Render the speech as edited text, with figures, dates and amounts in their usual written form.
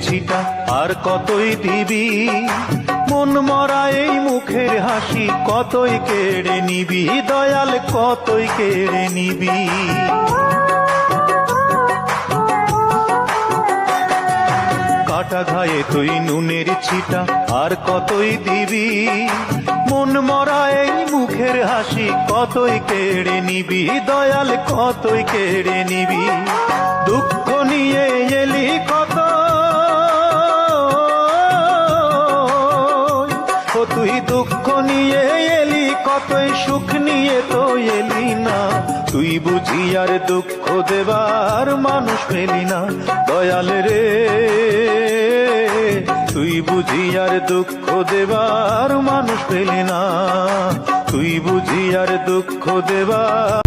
ছিটা আর কতই দিবি, মন মরা এই মুখের হাসি কতই কেড়ে নিবি, দয়াল কতই কেড়ে নিবি। কাটা ঘায়ে তুই নুনের ছিটা আর কতই দিবি, মন মরা এই মুখের হাসি কতই কেড়ে নিবি, দয়াল কতই কেড়ে নিবি। দুঃখ নিয়ে এলি কত, ও তুই দুঃখ নিয়ে এলি কতই, সুখ নিয়ে তো এলি না। তুই বুঝি আর দুঃখ দেবার মানুষ পেলি না, দয়াল রে তুই বুঝি আর দুঃখ দেবার মানুষ পেলি না, তুই বুঝি আর দুঃখ দেবার